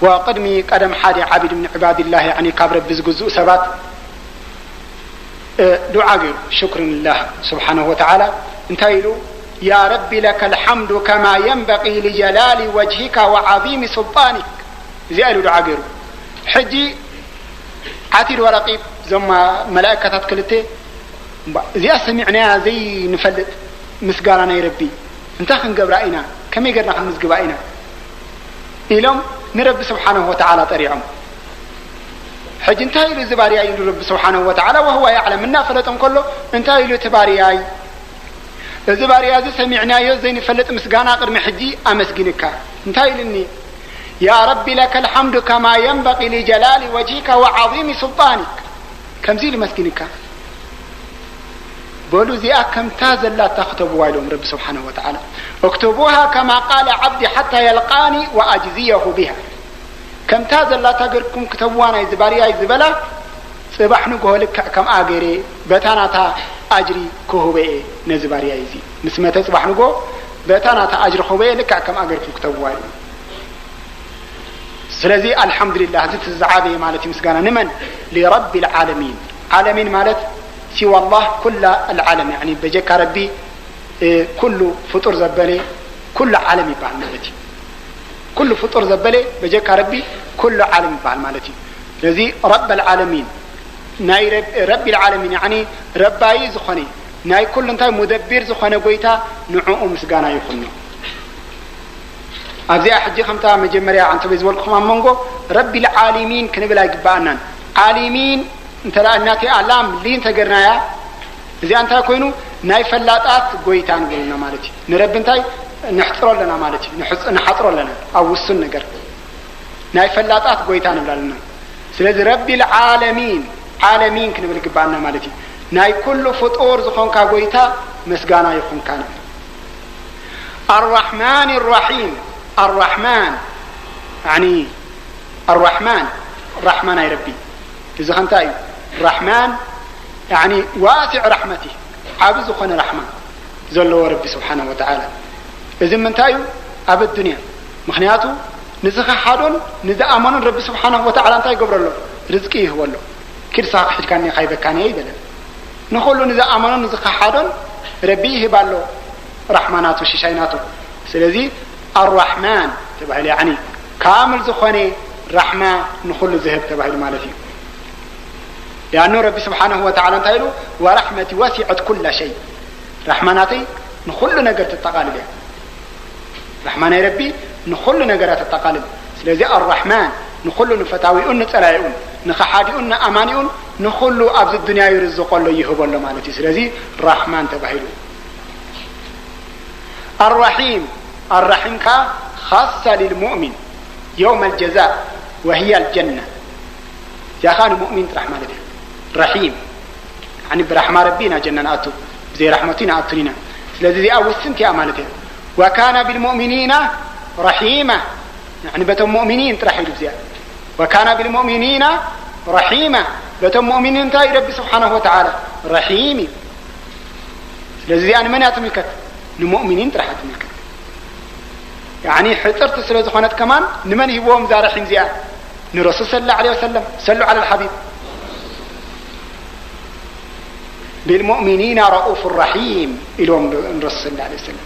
وقدمي قدم حادي عبد من عباد الله يعني كابر بزجزء سبات دعاء شكر لله سبحانه وتعالى انتهيلو يا رب لك الحمد كما ينبغي لجلال وجهك وعظيم سلطانك زي دعاء حجي عتيد ورقيب زم ملائكة كلته زي سمعنا زي نفلت مسقالنا يا ربي انت خنقبرائنا كم يقرنا خنقبرائنا إلهم نرب سبحانه وتعالى طريعهم حج انتهي له زبارياي رب سبحانه وتعالى وهو يعلم منا فلتم كله انتهي له تبارياي الزباريا زي سمعنا يزين فلت مسقانا قرم حجي أمسقنك انتهي لني يا رب لك الحمد كما ينبغي لجلال وجهك وعظيم سلطانك كم زي لمسقنك بولو زي كم تازل لا تكتبوا لهم رب سبحانه وتعالى اكتبوها كما قال عبدي حتى يلقاني وأجزيه بها كم تازل لا تقركم كتبوانا يزباريا يزبلا صباح نقول لك كم آجري بتاناتا أجري كهوبي نزباريا يزي نسمته صباح نقول بتاناتا أجر خوبي لك كم آجركم كتبوا لهم سلزي الحمد لله هذه الزعابة مالتي مسجانا نمن لرب العالمين عالمين مالت سوى الله كل العالم يعني بجك ربي كل فطور زبالي كل عالم يبعل مالتي كل فطور زبالي بجك ربي كل عالم يبعل مالتي الذي رب العالمين ناي رب العالمين يعني رباي زخني ناي كل انتهي مدبر زخني قويتا نعوء مسقانا يخنو أبزي أحجي خمتا مجمريا عن تبيز والكم أمانقو رب العالمين كنبلا يقبعنا عالمين انت لأناتي أعلام لين تقرنايا إذا أنت كوينو ناي فلاتات قويتان قولنا مالتي نرب انتاي نحطر لنا مالتي نحطر لنا أو السن نقر ناي فلاتات قويتان بلالنا سلذي رب العالمين عالمين كنبلا يقبعنا مالتي ناي كل فطور زخون كا قويتا مسقانا يخون كان الرحمن الرحيم الرحمن يعني الرحمن الرحمن يا ربي إذا خنتاي الرحمن يعني واسع رحمته عابز خن رحمة زلوا ربي سبحانه وتعالى إذا من تايو أب الدنيا مخنياته نزخ حادون نزا أمان ربي سبحانه وتعالى انتاي قبر له رزقه هو له كل صاحب حد كان يخيب كان يدله نقول له نزا أمان نزخ حادون ربيه بالله رحماناته شيشيناته سلذي الرحمن تبع يعني كامل زخني رحمة نخل ذهب تبع مالتي لأنه ربي سبحانه وتعالى انتهيله ورحمتي وسعت كل شيء رحماناتي نخل نقرة التقالب رحمن ربي نخل نقرة التقالب سلذي الرحمن نخل نفتاويون نتلايون نخحاديون أمانيون نخل أبز الدنيا يرزق الله يهب الله مالتي سلذي رحمن تبعيله الرحيم الرحيم خاصة للمؤمن يوم الجزاء وهي الجنة يا خان مؤمن رحمة الله رحيم يعني برحمة ربنا جنة أتو زي رحمتنا أتنينا الذي أول سنتي أمانته وكان بالمؤمنين رحيمة يعني بتم مؤمنين ترحيل بزيادة وكان بالمؤمنين رحيمة بتم مؤمنين تاي ربي سبحانه وتعالى رحيمي الذي أنا من أتملكت المؤمنين ترحت ملكت يعني حصرت سلوز خانت كمان نمن يبوهم ذا رحيم زيادة نرسل صلى الله عليه وسلم صلوا على الحبيب بالمؤمنين رؤوف الرحيم إلهم نرسل صلى الله عليه وسلم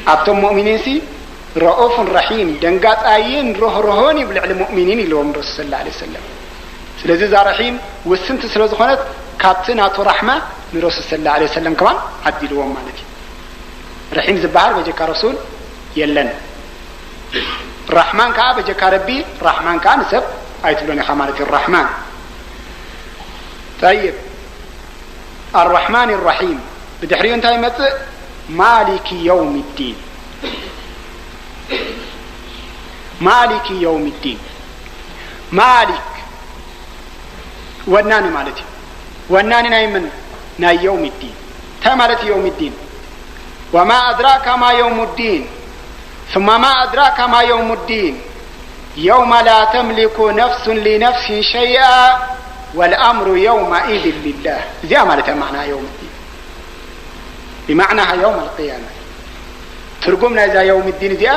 أبتم مؤمنين سي رؤوف رحيم دنقات آيين رهوني بالعلم المؤمنين إلهم نرسل صلى الله عليه وسلم سلزي ذا رحيم والسنت سلوز خانت كابتنات رحمة نرسل صلى الله عليه وسلم كمان عدي لهم مالتي رحيم زبار وجهك رسول يلن الرحمن كعب جك ربي الرحمن كان سب أيتلوني خمارة الرحمن طيب الرحمن الرحيم بدحريون تايمت مالك يوم الدين مالك يوم الدين مالك وناني مالتي وناني نايمن ناي يوم الدين تا مالتي يوم الدين وما أدراك ما يوم الدين ثم ما أدراك ما يوم الدين يوم لا تملك نفس لنفس شيئا والأمر يومئذ لله زي مالتها معنى يوم الدين بمعناها يوم القيامة ترجمنا إذا يوم الدين زي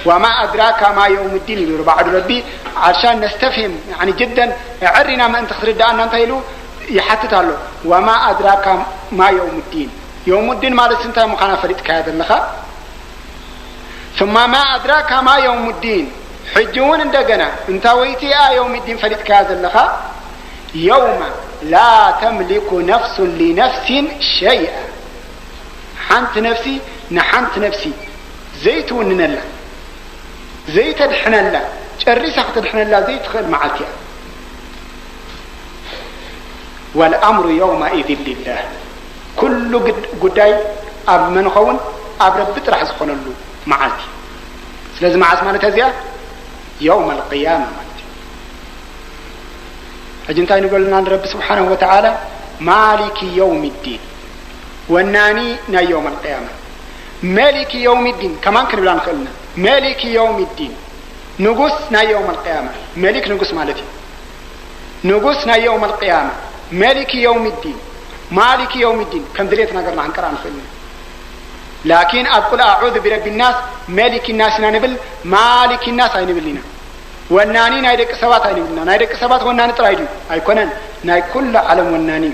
وما أدراك ما يوم الدين يقول بعد ربي عشان نستفهم يعني جدا عرنا ما أنت خسرت أن أنت يلو يحتت له وما أدراك ما يوم الدين يوم الدين ما لسنت مخانا فريد كهذا اللخا ثم ما أدراك ما يوم الدين حجون اندقنا انت ويتي يوم الدين فريد كهذا اللخا يوم لا تملك نفس لنفس شيئا حنت نفسي نحنت نفسي زيت وننلا زيت الحنلا جريسة تدحنلا زيت خير معلتها والأمر يومئذ لله كل قداي أب من خون أب ربط رح يسخن له معلتي لازم معاس مالتها زيا يوم القيامة مالتي أجنتاي نقول لنا رب سبحانه وتعالى مالك يوم الدين والناني نا يوم القيامة مالك يوم الدين كمان كنا بلا نخلنا مالك يوم الدين نقص نا يوم القيامة مالك نقص مالتي نقص نا يوم القيامة مالك يوم الدين مالك يوم الدين كم دريتنا قرنا عن قرآن خلنا لكن أقول أعوذ برب الناس مالك الناس نبل مالك الناس أي نبل لنا والناني نايدك سبات أي نبلنا نايدك سبات والناني ترايدو أي كونن ناي كل علم والناني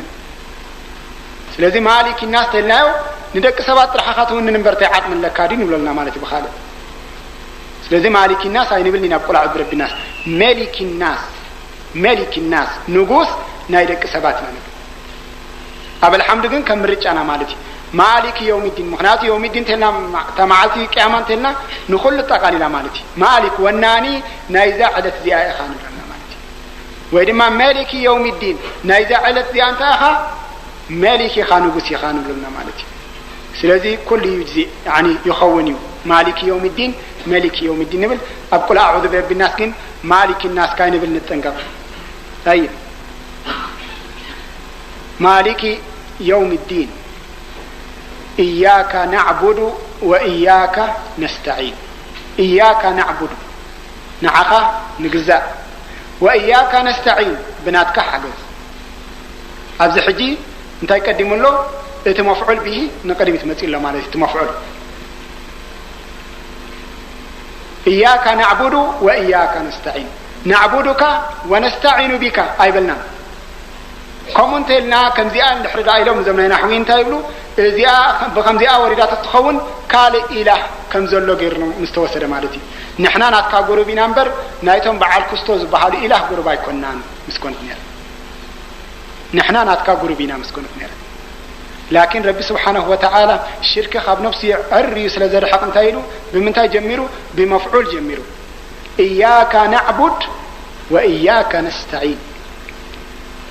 لازم مالك الناس تلناو ندك سبات رحخات وننبرتي عقم لكادين ولنا مالتي بخالد لازم مالك الناس أي نبل لنا أقول أعوذ برب الناس مالك الناس نقص نايدك سباتنا نبل أبا الحمد لله كم رجع أنا مالتي مالك يوم الدين مخنات يوم الدين تلنا تمعتي كأمان تلنا نخل التقاليل مالتي مالك والناني نايزة على زياء خان لنا مالتي وإنما مالك يوم الدين نايزة على زياء أنتها مالك خانو بس يخانو لنا مالتي سلازي كل يجزي يعني يخوني مالك يوم الدين مالك يوم الدين نبل أبقل أعوذ برب الناس كن مالك الناس كاين نبل نتنقر طيب مالك يوم الدين إياك نعبد وإياك نستعين إياك نعبد نعخا نجزاء وإياك نستعين بناتك حجز أبز حجي انت يقدم له مفعول به نقدم يتمثل له مالك مفعول إياك نعبد وإياك نستعين نعبدك ونستعين بك أي بلنا كمون تلنا كم زيان نحرد إلهم زمنا نحوين تايبلو زياء بخم زياء وردات التخون قال إله كم زلو غير مستوى سر مالتي نحنا ناتكا غروبي نمبر نايتهم بعال كستوز بحال إله غروبا يكونان مسكون نير نحنا ناتكا غروبينا مسكون نير لكن رب سبحانه وتعالى الشركة خاب نفسي عري سلازر حق تايلو بمنتاي جميرو بمفعول جميرو إياك نعبد وإياك نستعين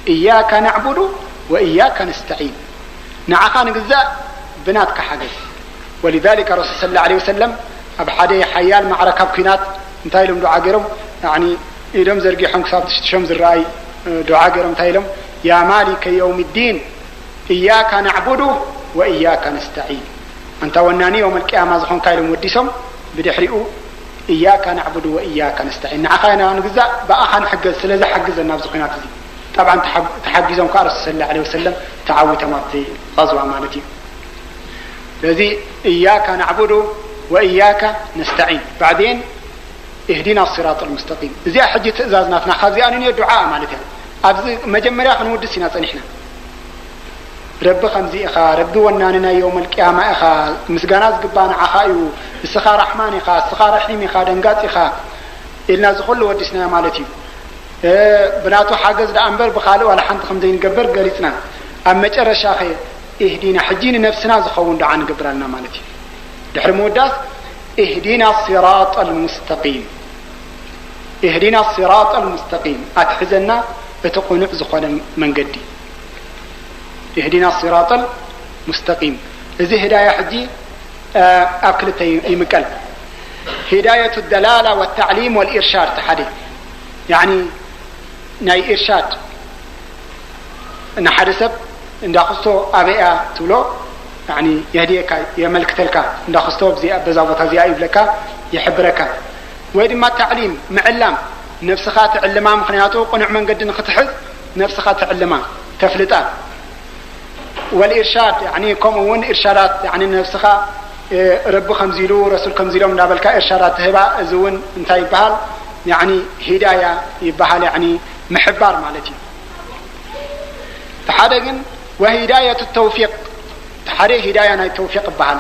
إياك نعبد وإياك نستعين نعقا نجزاء بناتك حاجز ولذلك الرسول صلى الله عليه وسلم أبحادي حيال معركة بكينات انتايلهم دعا قرم يعني إلهم زرقي حنك صابت شمز الرأي دعا قرم تايلهم يا مالك يوم الدين إياك نعبد وإياك نستعين أنت وناني يوم القيامة زخون كايلهم وديسهم بدحرئوا إياك نعبد وإياك نستعين نعقا نجزاء بأخان حجز سلازة حجز النابز قينات زي طبعا تحجزهم كارس صلى الله عليه وسلم تعوي تماطي غزوة مالتي الذي إياك نعبد وإياك نستعين بعدين اهدنا الصراط المستقيم زي حجة إزازنا فنا خازي أنني دعاء مالتها أبزي مجمريا خنود السنة نحن رب خمزي إخا رب وناننا يوم القيامة إخا مسجانات قبان عخايو السخا رحمن إخا السخا رحيم إخا دنقات إخا إلنا زخل ودسنا مالتي بناتو حاجز لأنبر بخاله ولا حنت خمزين قبر قريتنا أما جرى شاخي اهدينا حجين نفسنا زخون دعان قبرنا مالتي دحرمو الداس اهدينا الصراط المستقيم اهدينا الصراط المستقيم أتحزنا بتقنع زخون من قدي اهدينا الصراط المستقيم إذا هداية حجي أكلت يمكل هداية الدلالة والتعليم والإرشاد تحدي يعني ناي إرشاد نحرسب ندخستو أبيع تولو يعني يهديك يملك تلك ندخستو بزاوة زيائي لك يحبرك ويدي ما تعليم معلم نفسها تعلمها مخنياته قنع من قد نختحذ نفسها تعلمها تفلتها والإرشاد يعني كمون إرشادات يعني نفسها رب خمزيلو رسول خمزيلو من قبل كإرشادات هبا زون انتهى بحال يعني هداية يبحال يعني محبار مالتي تحدقن وهداية التوفيق تحري هداية التوفيق بحال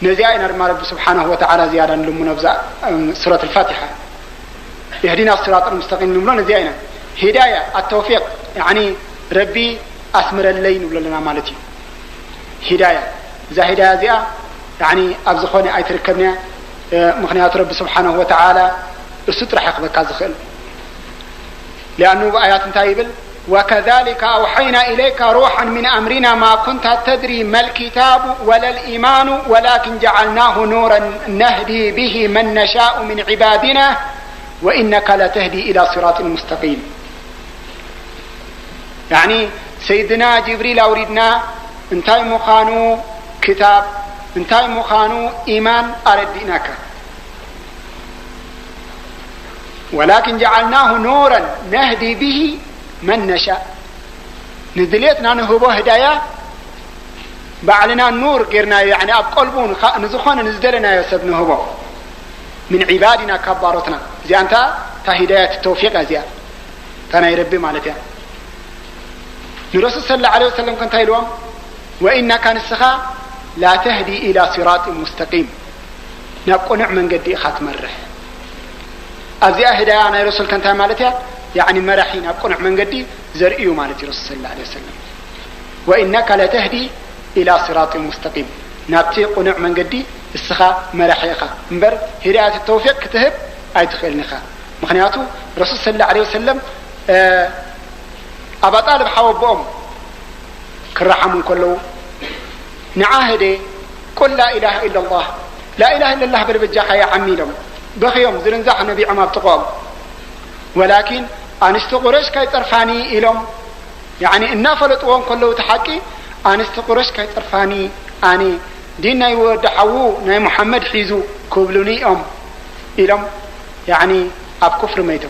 نزيائنا رب رب سبحانه وتعالى زيادة لمن أبزاء سورة الفاتحة يهدينا الصراط المستقيم لمن نزيائنا هداية التوفيق يعني ربي أسمر الليل ولنا مالتي هداية إذا هداية زيادة يعني أبزخوني أي تركبنا مخنيات رب سبحانه وتعالى الستر حقبك هذا لأنه بآيات تايبل وكذلك أوحينا إليك روحا من أمرنا ما كنت تدري ما الكتاب ولا الإيمان ولكن جعلناه نورا نهدي به من نشاء من عبادنا وإنك لتهدي إلى صراط مستقيم يعني سيدنا جبريل أوردنا انتهي مخانو كتاب انتهي مخانو إيمان أردناك ولكن جعلناه نورا نهدي به من نشاء ندليتنا نهبو هدايا بعلنا النور قرنا يعني أب قلبون نزخون نزدلنا يسب نهبو من عبادنا كبارتنا زي أنت تهداية التوفيق زي كان يربي مالتها الرسول صلى الله عليه وسلم كان تايلوم وإنك نسخا لا تهدي إلى صراط مستقيم نبقى نعمل قد إخات مرح أزي أهدايا أنا رسول كان تاي مالتها يعني مرحين أبقى نعمل قد زرئيو مالتي رسول صلى الله عليه وسلم وإنك لا تهدي إلى صراط مستقيم نبتي قنع من قد السخا مرحيخا مبر هداية التوفيق كتهب أي تخيلنخا مخنياتو رسول صلى الله عليه وسلم أبا طالب حواب بأم كرحمون كله نعاهدي قل لا إله إلا الله لا إله إلا الله بربجاحة يا عمي لهم بخيوم زرنزاح النبي عماب تقوم ولكن أنست قريش كي ترفاني إلهم يعني النافلت وهم كله تحكي أنست قريش كي ترفاني أني دينا يودحوو ناي محمد حيزو كوبلوني إلهم يعني أب كفر ميتم